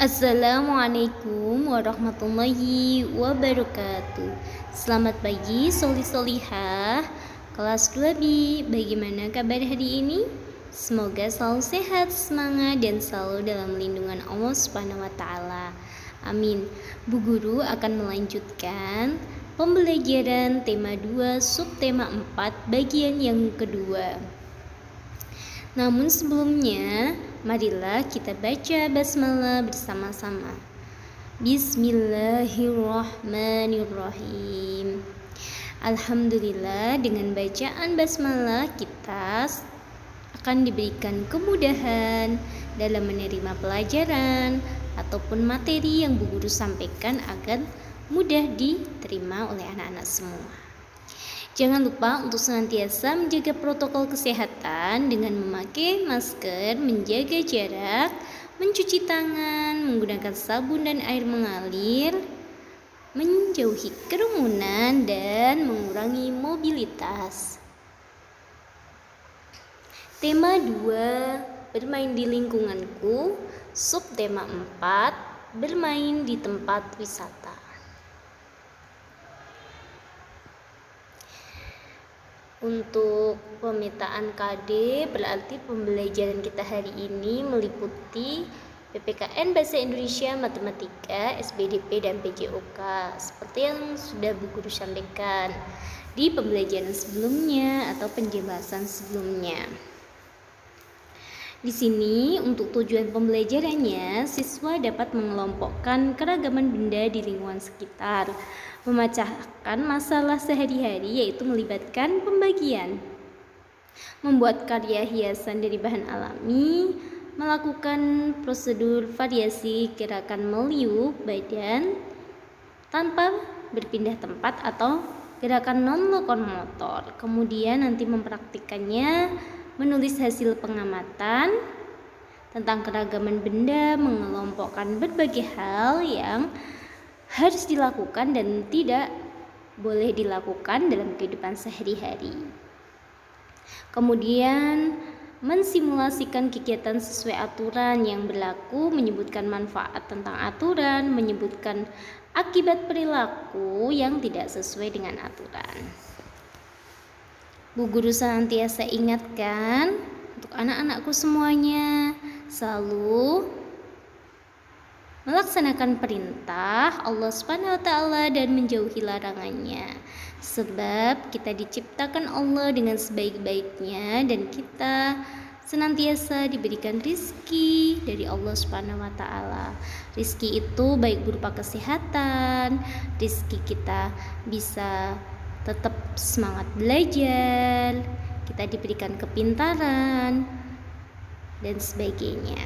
Assalamualaikum warahmatullahi wabarakatuh. Selamat pagi soli-solihah kelas 2B. Bagaimana kabar hari ini? Semoga selalu sehat, semangat, dan selalu dalam lindungan Allah Subhanahu wa taala. Amin. Bu Guru akan melanjutkan pembelajaran tema 2 subtema 4 bagian yang kedua. Namun sebelumnya, marilah kita baca basmalah bersama-sama. Bismillahirrahmanirrahim. Alhamdulillah, dengan bacaan basmalah kita akan diberikan kemudahan dalam menerima pelajaran ataupun materi yang Bu Guru sampaikan agar mudah diterima oleh anak-anak semua. Jangan lupa untuk senantiasa menjaga protokol kesehatan dengan memakai masker, menjaga jarak, mencuci tangan, menggunakan sabun dan air mengalir, menjauhi kerumunan, dan mengurangi mobilitas. Tema 2, bermain di lingkunganku. Subtema 4, bermain di tempat wisata. Untuk pemetaan KD berarti pembelajaran kita hari ini meliputi PPKN Bahasa Indonesia, Matematika, SBDP, dan PJOK seperti yang sudah Bu Guru sampaikan di pembelajaran sebelumnya atau penjelasan sebelumnya. Di sini untuk tujuan pembelajarannya, siswa dapat mengelompokkan keragaman benda di lingkungan sekitar, memecahkan masalah sehari-hari yaitu melibatkan pembagian, membuat karya hiasan dari bahan alami, melakukan prosedur variasi gerakan meliuk badan tanpa berpindah tempat atau gerakan non-lokomotor. Kemudian nanti mempraktikkannya, menulis hasil pengamatan tentang keragaman benda, mengelompokkan berbagai hal yang harus dilakukan dan tidak boleh dilakukan dalam kehidupan sehari-hari. Kemudian mensimulasikan kegiatan sesuai aturan yang berlaku, menyebutkan manfaat tentang aturan, menyebutkan akibat perilaku yang tidak sesuai dengan aturan. Bu Guru senantiasa ingatkan untuk anak-anakku semuanya selalu melaksanakan perintah Allah Subhanahu wa taala dan menjauhi larangannya. Sebab kita diciptakan Allah dengan sebaik-baiknya dan kita senantiasa diberikan rizki dari Allah Subhanahu wa taala. Rizki itu baik berupa kesehatan, rizki kita bisa tetap semangat belajar, kita diberikan kepintaran, dan sebagainya.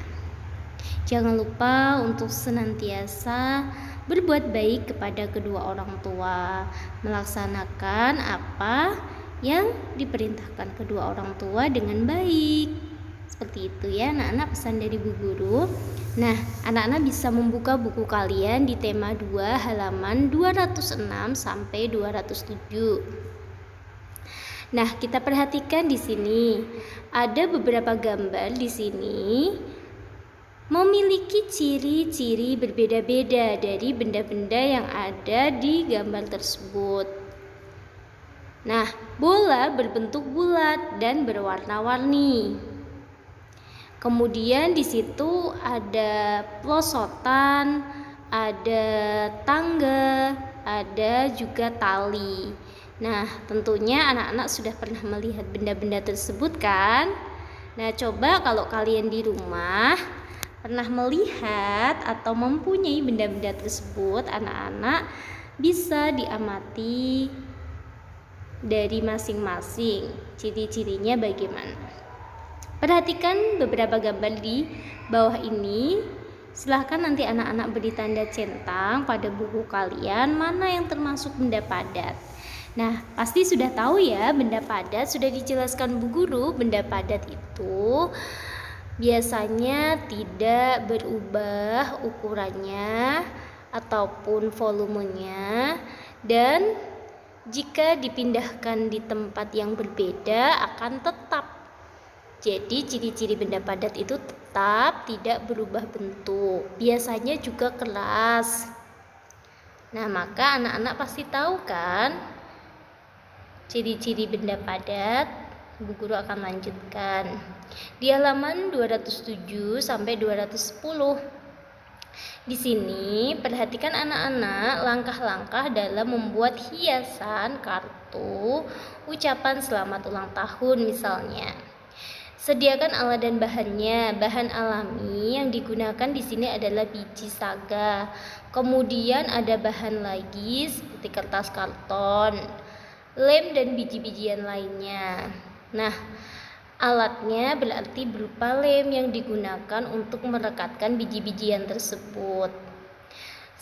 Jangan lupa untuk senantiasa berbuat baik kepada kedua orang tua, melaksanakan apa yang diperintahkan kedua orang tua dengan baik. Seperti itu ya anak-anak, pesan dari Bu Guru. Nah, anak-anak bisa membuka buku kalian di tema 2 halaman 206 sampai 207. Nah, kita perhatikan di sini ada beberapa gambar di sini memiliki ciri-ciri berbeda-beda dari benda-benda yang ada di gambar tersebut. Nah, bola berbentuk bulat dan berwarna-warni. Kemudian di situ ada pelosotan, ada tangga, ada juga tali. Nah, tentunya anak-anak sudah pernah melihat benda-benda tersebut kan? Nah, coba kalau kalian di rumah pernah melihat atau mempunyai benda-benda tersebut, anak-anak bisa diamati dari masing-masing ciri-cirinya bagaimana. Perhatikan beberapa gambar di bawah ini. Silahkan nanti anak-anak beri tanda centang pada buku kalian mana yang termasuk benda padat. Nah, pasti sudah tahu ya, benda padat sudah dijelaskan Bu Guru. Benda padat itu biasanya tidak berubah ukurannya ataupun volumenya, dan jika dipindahkan di tempat yang berbeda akan tetap. Jadi ciri-ciri benda padat itu tetap tidak berubah bentuk, biasanya juga keras. Nah, maka anak-anak pasti tahu kan ciri-ciri benda padat. Bu Guru akan lanjutkan di halaman 207 sampai 210. Di sini perhatikan anak-anak langkah-langkah dalam membuat hiasan kartu ucapan selamat ulang tahun misalnya. Sediakan alat dan bahannya. Bahan alami yang digunakan di sini adalah biji saga. Kemudian ada bahan lagi seperti kertas karton, lem dan biji-bijian lainnya. Nah, alatnya berarti berupa lem yang digunakan untuk merekatkan biji-bijian tersebut.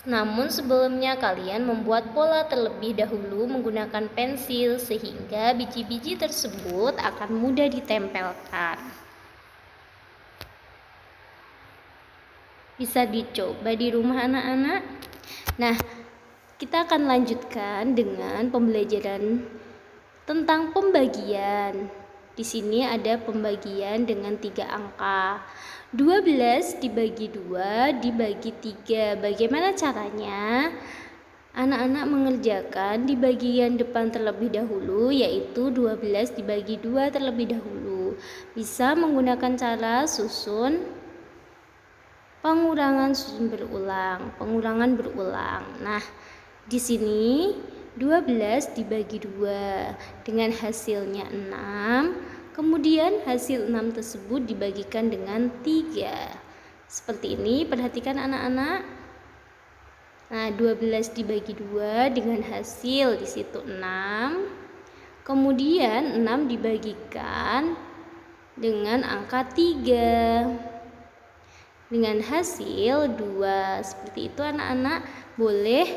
Namun sebelumnya kalian membuat pola terlebih dahulu menggunakan pensil sehingga biji-biji tersebut akan mudah ditempelkan. Bisa dicoba di rumah anak-anak. Nah, kita akan lanjutkan dengan pembelajaran tentang pembagian. Di sini ada pembagian dengan 3 angka. 12 dibagi 2 dibagi 3. Bagaimana caranya? Anak-anak mengerjakan di bagian depan terlebih dahulu, yaitu 12 dibagi 2 terlebih dahulu. Bisa menggunakan cara susun pengurangan berulang. Nah, di sini 12 dibagi 2 dengan hasilnya 6. Kemudian hasil 6 tersebut dibagikan dengan 3. Seperti ini, perhatikan anak-anak. Nah, 12 dibagi 2 dengan hasil di situ 6. Kemudian 6 dibagikan dengan angka 3 dengan hasil 2. Seperti itu anak-anak, boleh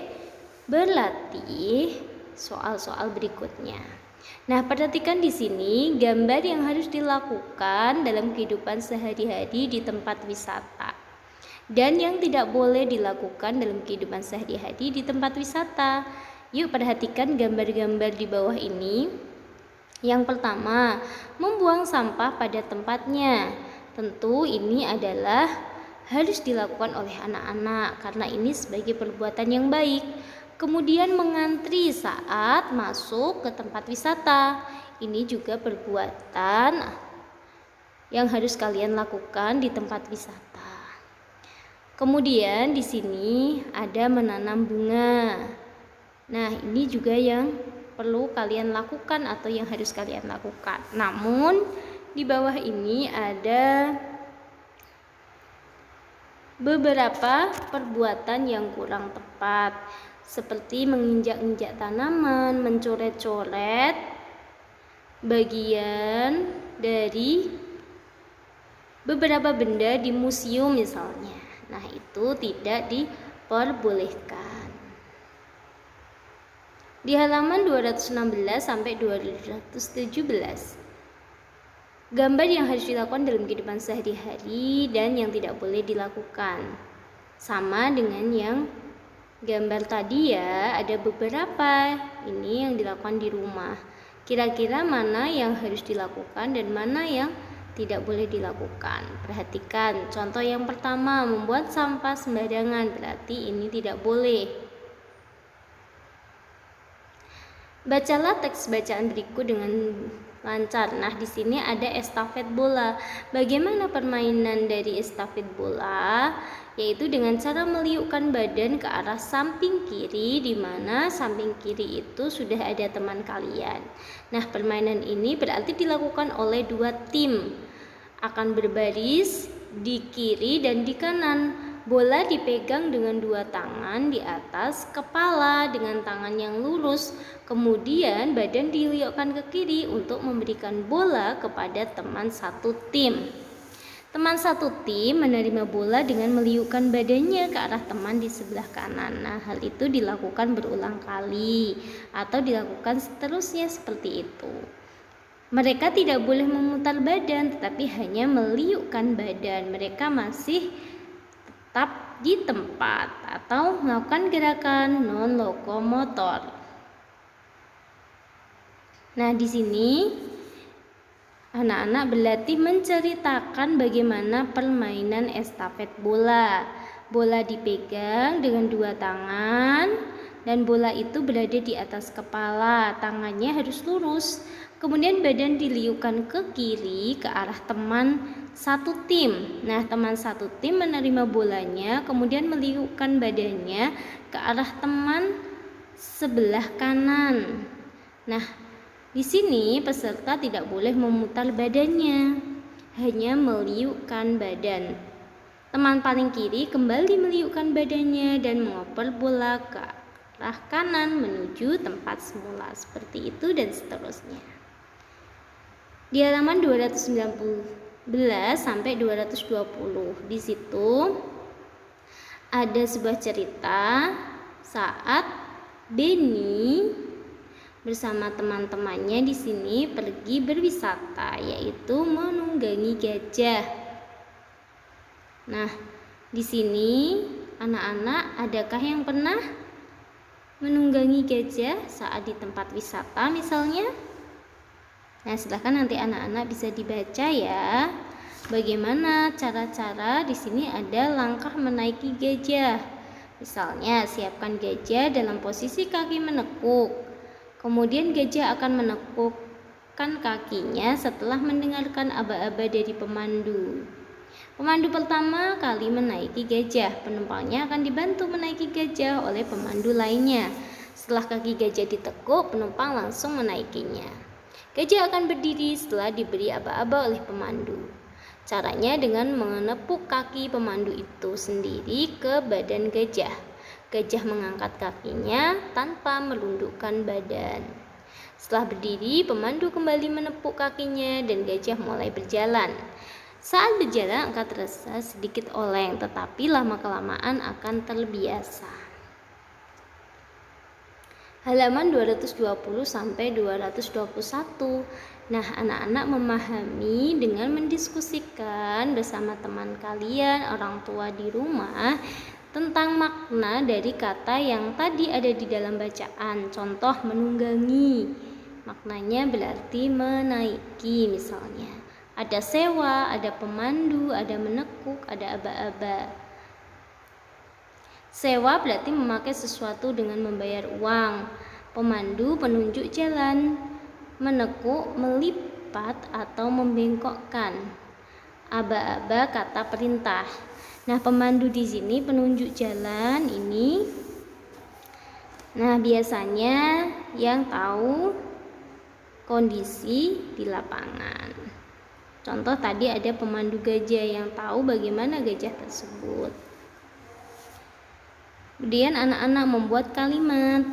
berlatih soal-soal berikutnya. Nah, perhatikan di sini gambar yang harus dilakukan dalam kehidupan sehari-hari di tempat wisata dan yang tidak boleh dilakukan dalam kehidupan sehari-hari di tempat wisata. Yuk perhatikan gambar-gambar di bawah ini. Yang pertama, membuang sampah pada tempatnya. Tentu ini adalah harus dilakukan oleh anak-anak karena ini sebagai perbuatan yang baik. Kemudian mengantri saat masuk ke tempat wisata. Ini juga perbuatan yang harus kalian lakukan di tempat wisata. Kemudian di sini ada menanam bunga. Nah, ini juga yang perlu kalian lakukan atau yang harus kalian lakukan. Namun di bawah ini ada beberapa perbuatan yang kurang tepat, seperti menginjak-injak tanaman, mencoret-coret bagian dari beberapa benda di museum misalnya. Nah, itu tidak diperbolehkan. Di halaman 216 sampai 217. Gambar yang harus dilakukan dalam kehidupan sehari-hari dan yang tidak boleh dilakukan. Sama dengan yang gambar tadi ya, ada beberapa ini yang dilakukan di rumah. Kira-kira mana yang harus dilakukan dan mana yang tidak boleh dilakukan? Perhatikan, contoh yang pertama, membuat sampah sembarangan, berarti ini tidak boleh. Bacalah teks bacaan berikut dengan lancar. Nah, di sini ada estafet bola. Bagaimana permainan dari estafet bola? Yaitu dengan cara meliukkan badan ke arah samping kiri, di mana samping kiri itu sudah ada teman kalian. Nah, permainan ini berarti dilakukan oleh 2 tim. Akan berbaris di kiri dan di kanan. Bola dipegang dengan 2 tangan di atas kepala dengan tangan yang lurus. Kemudian badan diliukkan ke kiri untuk memberikan bola kepada teman satu tim. Teman satu tim menerima bola dengan meliukkan badannya ke arah teman di sebelah kanan. Nah, hal itu dilakukan berulang kali atau dilakukan seterusnya seperti itu. Mereka tidak boleh memutar badan, tetapi hanya meliukkan badan. Mereka masih tetap di tempat atau melakukan gerakan non-lokomotor. Nah, di sini Anak-anak berlatih menceritakan bagaimana permainan estafet bola. Bola dipegang dengan dua tangan dan bola itu berada di atas kepala. Tangannya harus lurus. Kemudian badan diliukkan ke kiri ke arah teman satu tim. Nah, teman satu tim menerima bolanya, kemudian meliukkan badannya ke arah teman sebelah kanan. Nah, di sini peserta tidak boleh memutar badannya, hanya meliukkan badan. Teman paling kiri kembali meliukkan badannya dan mengoper bola ke arah kanan menuju tempat semula. Seperti itu dan seterusnya. Di halaman 219 sampai 220. Di situ ada sebuah cerita saat Benny bersama teman-temannya di sini pergi berwisata, yaitu menunggangi gajah. Nah, di sini anak-anak, adakah yang pernah menunggangi gajah saat di tempat wisata misalnya? Nah, silahkan nanti anak-anak bisa dibaca ya. Bagaimana cara-cara di sini ada langkah menaiki gajah. Misalnya, siapkan gajah dalam posisi kaki menekuk. Kemudian gajah akan menekukkan kakinya setelah mendengarkan aba-aba dari pemandu. Pemandu pertama kali menaiki gajah, penumpangnya akan dibantu menaiki gajah oleh pemandu lainnya. Setelah kaki gajah ditekuk, penumpang langsung menaikinya. Gajah akan berdiri setelah diberi aba-aba oleh pemandu. Caranya dengan menepuk kaki pemandu itu sendiri ke badan gajah. Gajah mengangkat kakinya tanpa melundukkan badan. Setelah berdiri, pemandu kembali menepuk kakinya dan gajah mulai berjalan. Saat berjalan akan terasa sedikit oleng, tetapi lama-kelamaan akan terbiasa. Halaman 220 sampai 221. Nah, anak-anak memahami dengan mendiskusikan bersama teman kalian, orang tua di rumah, tentang makna dari kata yang tadi ada di dalam bacaan. Contoh menunggangi, maknanya berarti menaiki misalnya. Ada sewa, ada pemandu, ada menekuk, ada aba-aba. Sewa berarti memakai sesuatu dengan membayar uang. Pemandu penunjuk jalan. Menekuk melipat atau membengkokkan. Aba-aba kata perintah. Nah, pemandu di sini penunjuk jalan ini. Nah, biasanya yang tahu kondisi di lapangan. Contoh tadi ada pemandu gajah yang tahu bagaimana gajah tersebut. Kemudian anak-anak membuat kalimat.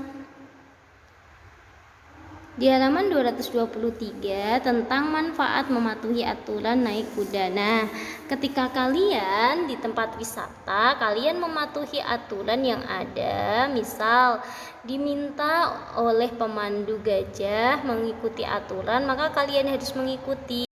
Di halaman 223 tentang manfaat mematuhi aturan naik kuda. Nah, ketika kalian di tempat wisata, kalian mematuhi aturan yang ada, misal diminta oleh pemandu gajah mengikuti aturan, maka kalian harus mengikuti.